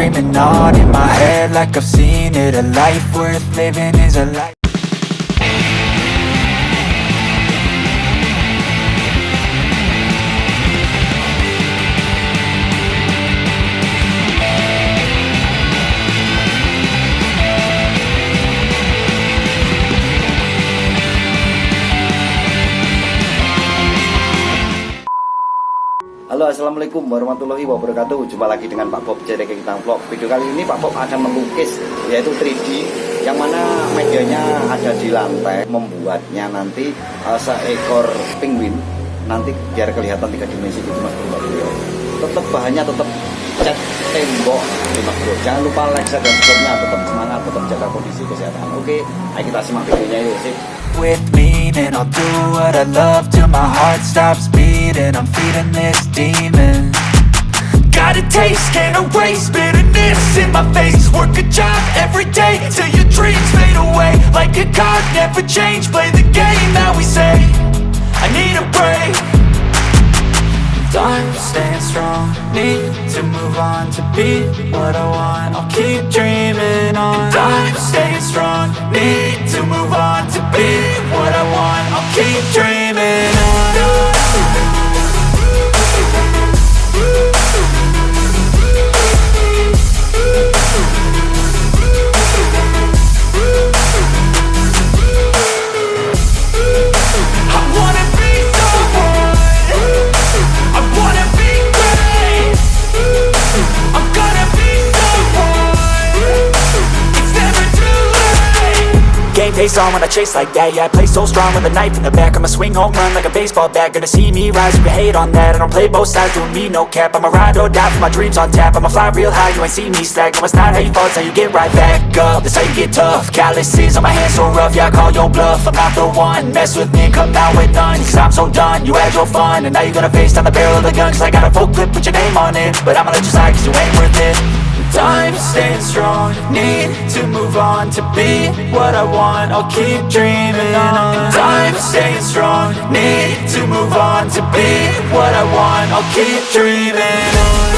dreaming on in my head like I've seen it. A life worth living is a life. Halo, assalamualaikum warahmatullahi wabarakatuh. Jumpa lagi dengan Pak Bob dari kita vlog. Video kali ini Pak Bob akan melukis, yaitu 3D, yang mana medianya ada di lantai. Membuatnya nanti seekor penguin, nanti biar kelihatan 3 dimensi gitu mas bro. Tetap bahannya tetap cat tembok mas bro. Jangan lupa like, share, dan subscribe-nya. Tetap semangat, tetap jaga kondisi kesehatan. Oke, ayo kita simak videonya yuk. Sip. With me and I'll do what I love till my heart stops beating. I'm feeding this demon. Got a taste, can't erase bitterness in my face. Work a job every day till your dreams fade away. Like a card, never change. Play the game that we say. I need a break. I'm staying strong, need to move on to be what I want. I'll keep dreaming on. I'm staying strong, need to move on to be what I want. I'll keep dreaming on. Game face on when I chase like that. Yeah, I play so strong with a knife in the back. I'ma swing home run like a baseball bat. Gonna see me rise, you can hate on that. I don't play both sides, doing me no cap. I'ma ride or die for my dreams on tap. I'ma fly real high, you ain't see me slack. No, it's not how you fall, it's how you get right back up. That's how you get tough. Calluses on my hands so rough, yeah, I call your bluff. I'm not the one, mess with me and come out with none. Cause I'm so done, you had your fun. And now you're gonna face down the barrel of the gun. Cause I got a full clip, put your name on it. But I'ma let you slide cause you ain't worth it. I'm staying strong, need to move on to be what I want. I'll keep dreaming on. I'm staying strong, need to move on to be what I want. I'll keep dreaming on.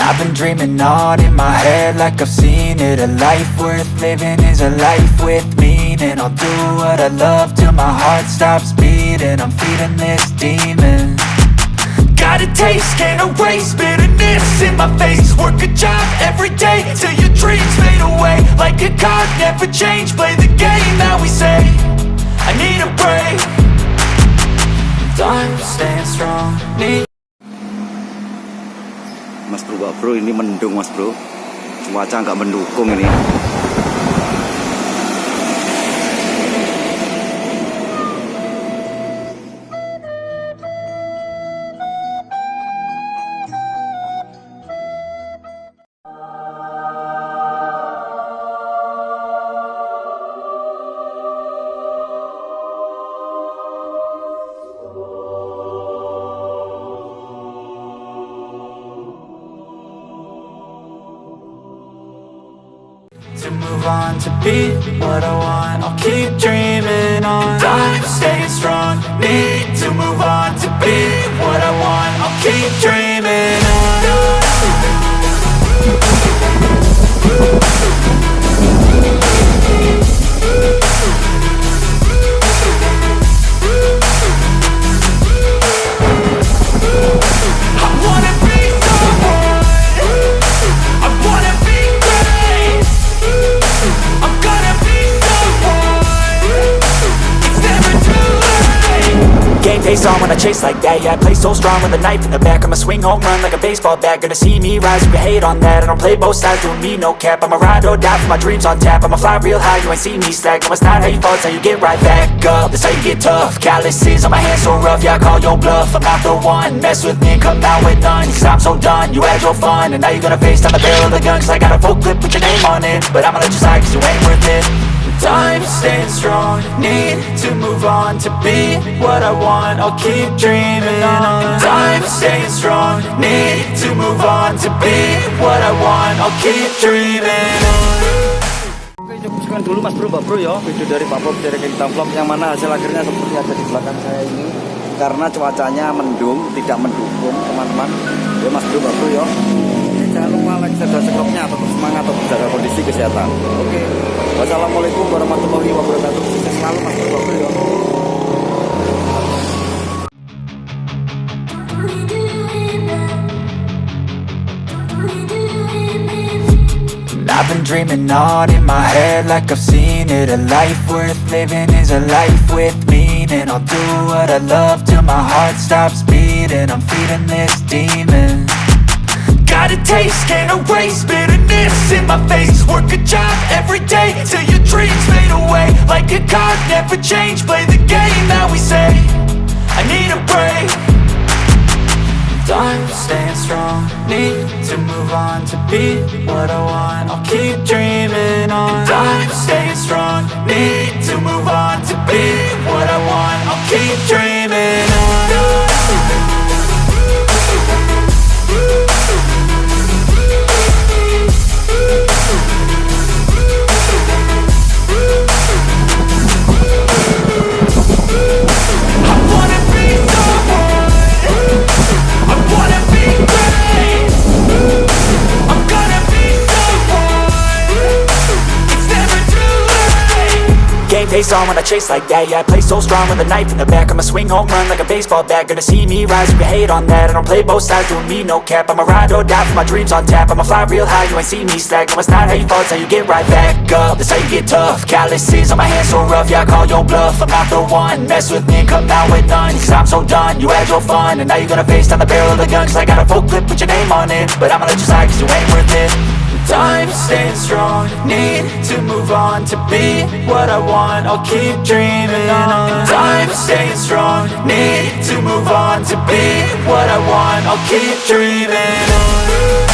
I've been dreaming on in my head like I've seen it. A life worth living is a life with meaning. I'll do what I love till my heart stops beating. I'm feeding this demon. Got a taste, can't erase bitterness in my face. Work a job every day till your dreams fade away. Like a card, never change. Play the game that we say. I need a break. I'm staying strong, need. Mas bro, ini mendung mas bro. Cuaca nggak mendukung ini. To move on to be what I want. I'll keep dreaming on. I'm staying strong, need to move on to be what I want. I'll keep dreaming on. face on when I chase like that. Yeah, I play so strong with a knife in the back. I'ma swing home run like a baseball bat. Gonna see me rise, you can hate on that. I don't play both sides, doing me no cap. I'ma ride or die for my dreams on tap. I'ma fly real high, you ain't see me slack. No, it's not how you fall, it's how you get right back up. That's how you get tough. Calluses on my hands so rough, yeah, I call your bluff. I'm not the one, mess with me and come out with none. Cause I'm so done, you had your fun. And now you're gonna face down the barrel of the gun. Cause I got a full clip with your name on it. But I'ma let you slide cause you ain't worth it. Time staying strong, need to move on to be what I want, I'll keep dreaming on. Time staying strong, need to move on to be what I want, I'll keep dreaming on. Oke, cukup sekian dulu mas bro ya video dari Pak Bob dari kita vlog, yang mana hasil akhirnya seperti ada di belakang saya ini karena cuacanya mendung, tidak mendukung teman-teman ya mas bro ya. Jangan lupa like, share, dan subscribe-nya, tetap semangat, tetap jaga kondisi kesehatan. Oke, wassalamualaikum warahmatullahi wabarakatuh. Sukses selalu mas bro ya. I've been dreaming on in my head like I've seen it. A life worth living is a life with meaning. I'll do what I love till my heart stops beating. I'm feeding this demon. Got a taste, can't erase bitterness in my face. Work a job every day till your dreams fade away. Like a card, never change, play the game that we say. I need a break. Time staying strong, need to move on to be what I want, I'll keep dreaming on. Time staying strong, need to move on to be what I want, I'll keep dreaming on. Face on when I chase like that. Yeah, I play so strong with a knife in the back. I'ma swing home run like a baseball bat. Gonna see me rise, you can hate on that. I don't play both sides, doing me no cap. I'ma ride or die for my dreams on tap. I'ma fly real high, you ain't see me slack. No, it's not how you fall, it's how you get right back up. That's how you get tough. Calluses on my hands so rough, yeah, I call your bluff. I'm not the one, mess with me and come out with none. Cause I'm so done, you had your fun. And now you're gonna face down the barrel of the gun. Cause I got a full clip with your name on it. But I'ma let you slide cause you ain't worth it. Time staying strong, need to move on to be what I want, I'll keep dreaming on. Time staying strong, need to move on to be what I want, I'll keep dreaming on.